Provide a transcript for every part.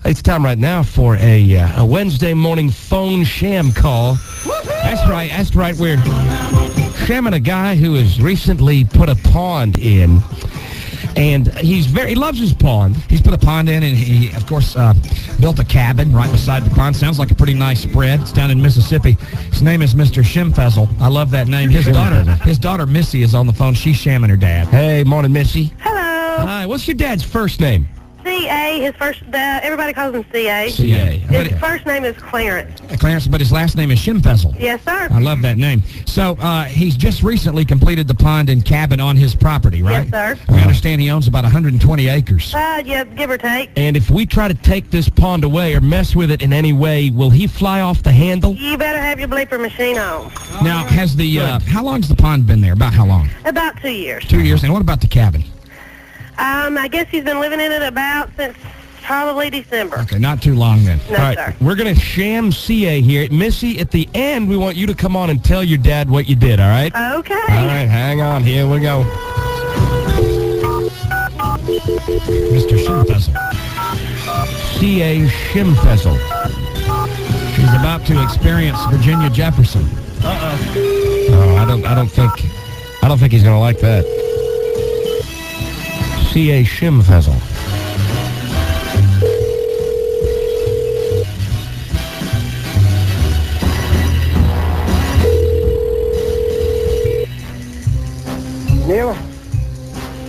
It's time right now for a Wednesday morning phone sham call. That's right. We're shamming a guy who has recently put a pond in. And he loves his pond. He's put a pond in, and he, of course, built a cabin right beside the pond. Sounds like a pretty nice spread. It's down in Mississippi. His name is Mr. Shimfezzle. I love that name. His daughter Missy is on the phone. She's shamming her dad. Hey, morning, Missy. Hello. Hi. What's your dad's first name? C.A. His first. Everybody calls him C.A. C.A. His first name is Clarence. Clarence, but his last name is Shimfezzle. Yes, sir. I love that name. So he's just recently completed the pond and cabin on his property, right? Yes, sir. We understand he owns about 120 acres. Yeah, give or take. And if we try to take this pond away or mess with it in any way, will he fly off the handle? You better have your bleeper machine on. Now, has the how long's the pond been there? About how long? About 2 years. 2 years. And what about the cabin? I guess he's been living in it since probably December. Okay, not too long then. No, all right, sir. We're going to sham CA here. Missy, at the end, we want you to come on and tell your dad what you did, all right? Okay. All right, hang on. Here we go. Mr. Shimfezzle. C.A. Shimfezzle. She's about to experience Virginia Jefferson. Oh, I don't think he's going to like that. C.A. Shimfezzle. Neil,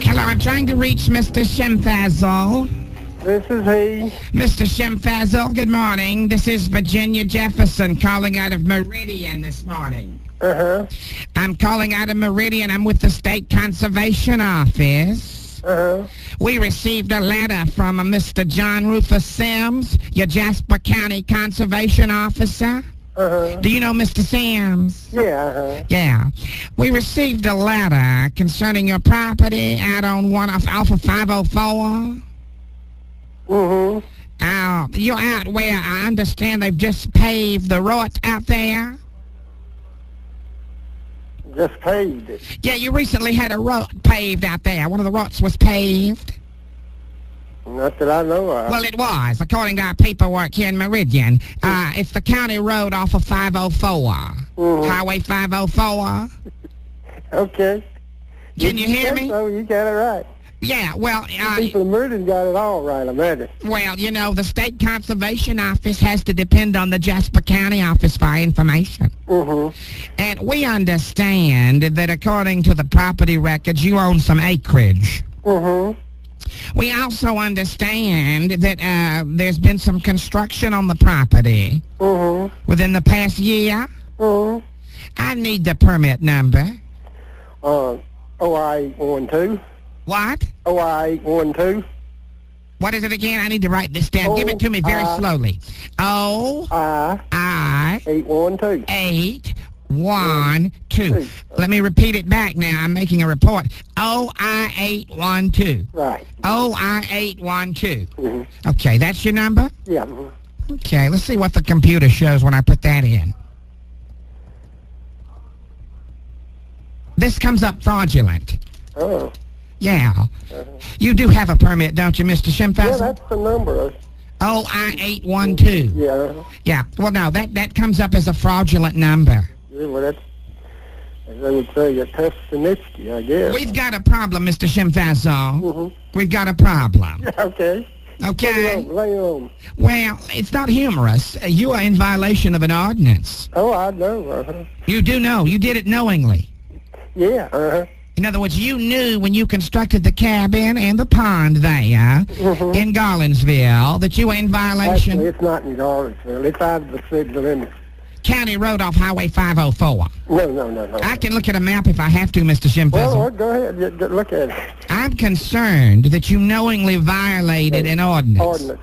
Hello, I'm trying to reach Mr. Shimfezzle. this is he. Mr. Shimfezzle, good morning. This is Virginia Jefferson calling out of Meridian this morning. Uh-huh. I'm calling out of Meridian. I'm with the State Conservation Office. Uh-huh. We received a letter from a Mr. John Rufus Sims, your Jasper County Conservation Officer. Uh-huh. Do you know Mr. Sims? Yeah, uh-huh. Yeah. We received a letter concerning your property out on off of 504. Mm-hmm. You're out where I understand they've just paved the road out there. Just paved it. Yeah, you recently had a road paved out there. One of the roads was paved. Not that I know of. Well, it was, according to our paperwork here in Meridian. It's the county road off of 504. Highway 504. Okay. Can you hear me? So you got it right. Yeah, well, People in Meridian got it all right, I imagine. well, you know, the State Conservation Office has to depend on the Jasper County Office for information. Mm-hmm. And we understand that according to the property records, you own some acreage. Mm-hmm. We also understand that there's been some construction on the property Mm-hmm. within the past year. Mm-hmm. I need the permit number. OI-812. What? OI-812. What is it again? I need to write this down. Give it to me very slowly. I-812. 812. Let me repeat it back now. I'm making a report. OI-812. Right. OI-812. Mm-hmm. Okay, that's your number? Yeah. Okay, let's see what the computer shows when I put that in. This comes up fraudulent. Oh. Yeah. You do have a permit, don't you, Mr. Shimfezzle? Yeah, that's the number. OI-812. Yeah. Yeah. Well, no, that comes up as a fraudulent number. Yeah, well, that's, as they would say, a Tessanitsky, I guess. We've got a problem, Mr. Shimfezzle. Mm-hmm. We've got a problem. Okay. Okay? Lay on. Well, it's not humorous. You are in violation of an ordinance. Oh, I know. Uh-huh. You do know. You did it knowingly. Yeah, uh-huh. In other words, you knew when you constructed the cabin and the pond there in Garlandsville that you were in violation. Actually, it's not in Garlandsville. It's out of the city limits. County Road off Highway 504. No. I can look at a map if I have to, Mr. Shimfezzle. Well, go ahead. Look at it. I'm concerned that you knowingly violated an ordinance. Ordinance.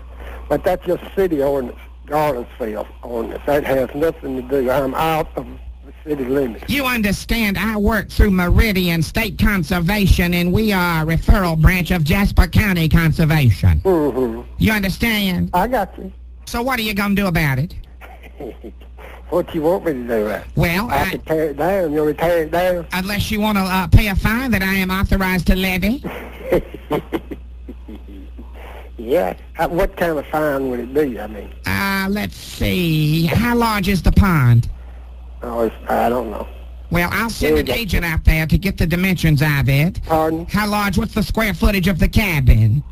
But that's just city ordinance, Garlandsville ordinance. That has nothing to do. I'm out of the city limits. You understand I work through Meridian State Conservation, and we are a referral branch of Jasper County Conservation. Mm-hmm. You understand? I got you. So what are you going to do about it? What you want me to do? Well, I can tear it down. You want to tear it down? Unless you want to pay a fine that I am authorized to levy. Yeah. What kind of fine would it be? I mean, Let's see. How large is the pond? I don't know. Well, I'll send an agent out there to get the dimensions of it. Pardon? How large? What's the square footage of the cabin?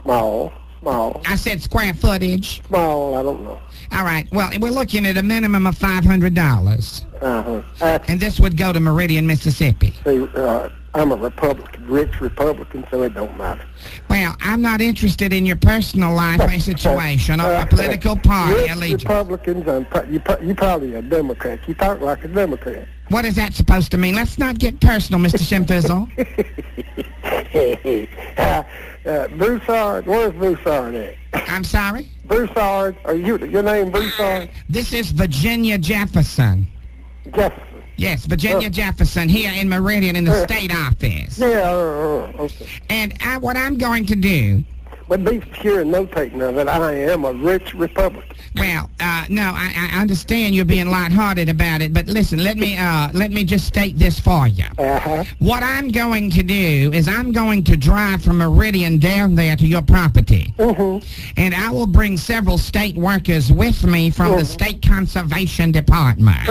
Small. I said square footage. Small, I don't know. All right. Well, we're looking at a minimum of $500. And this would go to Meridian, Mississippi. See, I'm a Republican, rich Republican, so it don't matter. Well, I'm not interested in your personal life or situation or a political party Rich allegiance. Republicans, you probably a Democrat. You talk like a Democrat. What is that supposed to mean? Let's not get personal, Mr. Shimfizzle. Broussard, where's Broussard at? I'm sorry? Broussard, your name Broussard? This is Virginia Jefferson. Jefferson. Yes, Virginia Jefferson here in Meridian in the state office. Yeah, okay. And what I'm going to do... But be sure and notate now that I am a rich Republican. Well, no, I understand you're being lighthearted about it, but listen, let me just state this for you. What I'm going to do is I'm going to drive from Meridian down there to your property. And I will bring several state workers with me from the State Conservation Department.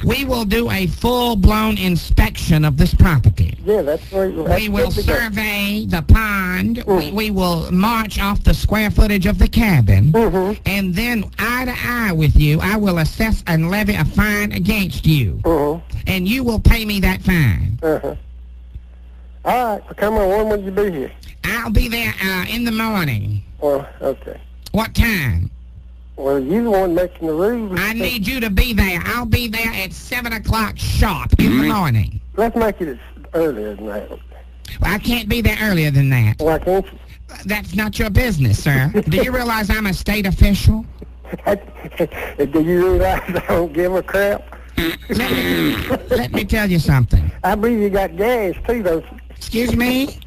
We will do a full-blown inspection of this property. Yeah, that's right. We will survey the pond. We will march off the square footage of the cabin. And then, eye to eye with you, I will assess and levy a fine against you. And you will pay me that fine. All right. Come on, when will you be here? I'll be there in the morning. Well, okay. What time? Well, you the one making the rules. I need you to be there. I'll be there at 7 o'clock sharp in the morning. Let's make it earlier than that. Well, I can't be there earlier than that. Why can't you? That's not your business, sir. Do you realize I'm a state official? Do you realize I don't give a crap? Let me tell you something. I believe you got gas, too, don't you? Excuse me?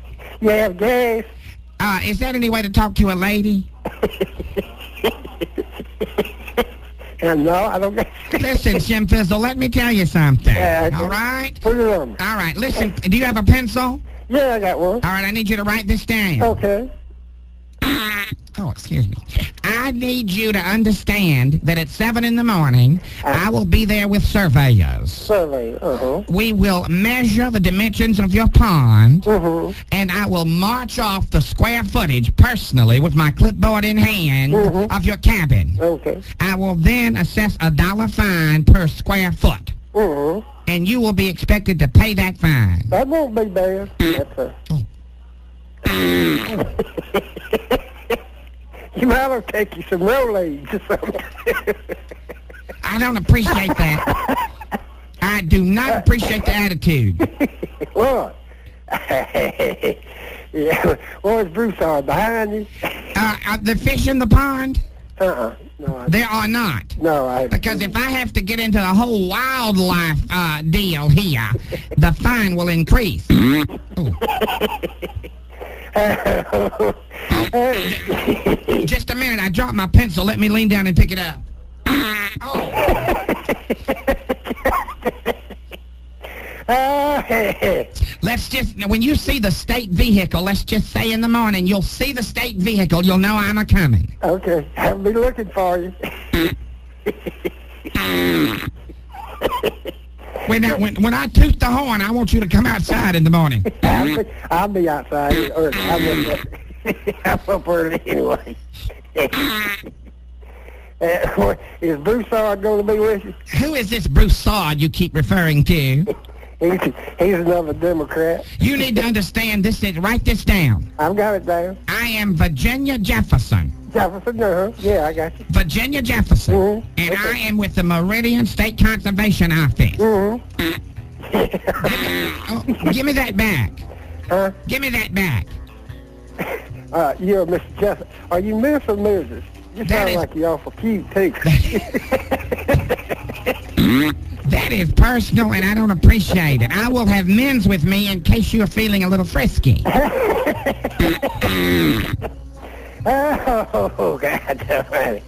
You have gas? Is that any way to talk to a lady? No, I don't got... Listen, Shimfizzle, let me tell you something. All right? Put it on me. All right, listen, do you have a pencil? Yeah, I got one. All right, I need you to write this down. Okay. Oh, excuse me. I need you to understand that at 7 in the morning, I will be there with surveyors. Survey, We will measure the dimensions of your pond, and I will march off the square footage personally with my clipboard in hand of your cabin. Okay. I will then assess a $1 fine per square foot. And you will be expected to pay that fine. That won't be bad. That's You might have to take you some Rolaids or something. I don't appreciate that. I do not appreciate the attitude. What? Yeah. Where's Broussard? Behind you? The fish in the pond? No, There are not. No, I haven't. Because if I have to get into the whole wildlife deal here, the fine will increase. Just a minute, I dropped my pencil. Let me lean down and pick it up. Let's just, when you see the state vehicle, let's just say in the morning, you'll see the state vehicle, you'll know I'm a-coming. Okay, I'll be looking for you. When I toot the horn, I want you to come outside in the morning. I'll be outside early. I'm up early anyway. Is Broussard going to be with you? Who is this Broussard you keep referring to? He's another Democrat. You need to understand this. Write this down. I've got it down. I am Virginia Jefferson. Jefferson, yeah, I got you. Virginia Jefferson. And I am with the Meridian State Conservation Office. Give me that back. Huh? Give me that back. You're Mr. Jefferson. Are you Miss or Mrs.? You sound like you're awful cute, too. That is personal, and I don't appreciate it. I will have men's with me in case you're feeling a little frisky. Oh, God almighty.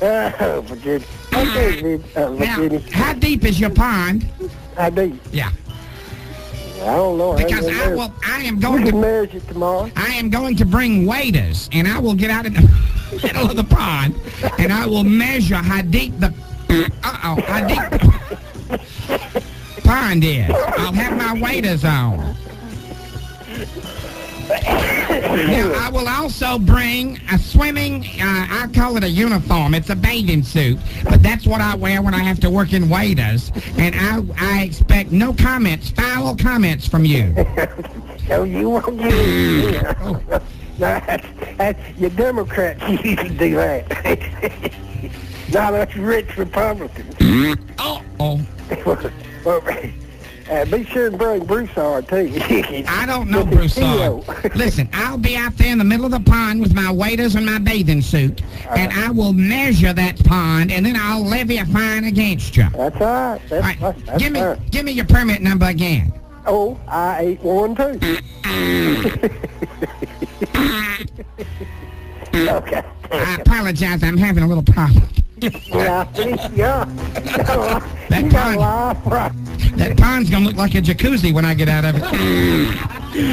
Oh, Virginia. Okay, Virginia. Now, how deep is your pond? How deep? Yeah. I don't know. Because I am going We to can measure it tomorrow. I am going to bring waders, and I will get out in the middle of the pond, and I will measure how deep the how deep the pond is. I'll have my waders on. Now, I will also bring a swimming, I call it a uniform. It's a bathing suit, but that's what I wear when I have to work in waders. And I expect no comments, foul comments from you. So you won't get it. No, that's your Democrats usually do that. No, that's rich Republicans. Oh. Be sure and bring Broussard, too. I don't know Broussard. Listen, I'll be out there in the middle of the pond with my waders and my bathing suit, and I will measure that pond, and then I'll levy a fine against you. That's all right. That's Give me your permit number again. Oh, I-812. Okay. I apologize. I'm having a little problem. That pond's gonna look like a jacuzzi when I get out of it.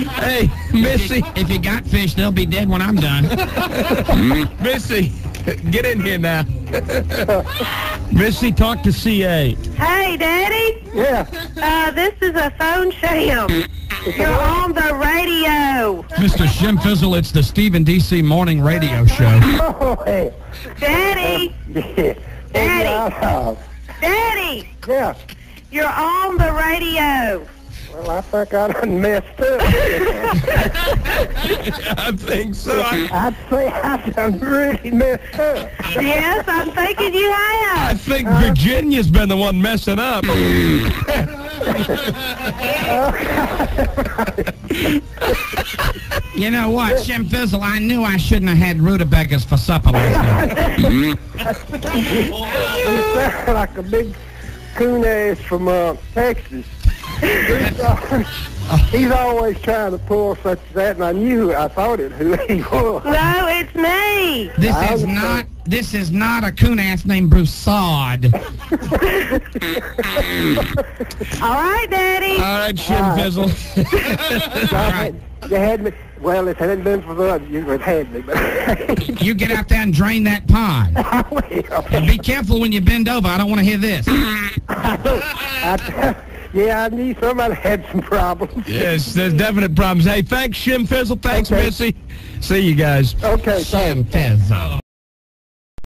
Hey, Missy. If you got fish, they'll be dead when I'm done. Missy, get in here now. Missy, talk to CA. Hey, Daddy. Yeah. This is a phone sham. You're on the radio. Mr. Shimfizzle, it's the Stephen D.C. Morning Radio Show. Oh, hey. Daddy. Yeah. Daddy. Yeah. You're on the radio. Well, I think I done messed up. I think so. I'd say I done really messed up. Yes, I'm thinking you I have. think Virginia's been the one messing up. You know what, Shimfizzle, I knew I shouldn't have had rutabagas for supper last night. You sound like a big coon ass from Texas. He's always trying to pull such as that, and I thought it who he was. No, it's me. This is not a coon ass named Broussard. All right, Daddy. All right, Shimfizzle. All right. You had me. Well, if it hadn't been for the you would have had me. But You get out there and drain that pond. I will. And be careful when you bend over. I don't want to hear this. Yeah, I knew somebody had some problems. Yes, there's definite problems. Hey, thanks, Shimfizzle. Thanks, Okay. Missy. See you guys. Okay, thanks. Shimfizzle.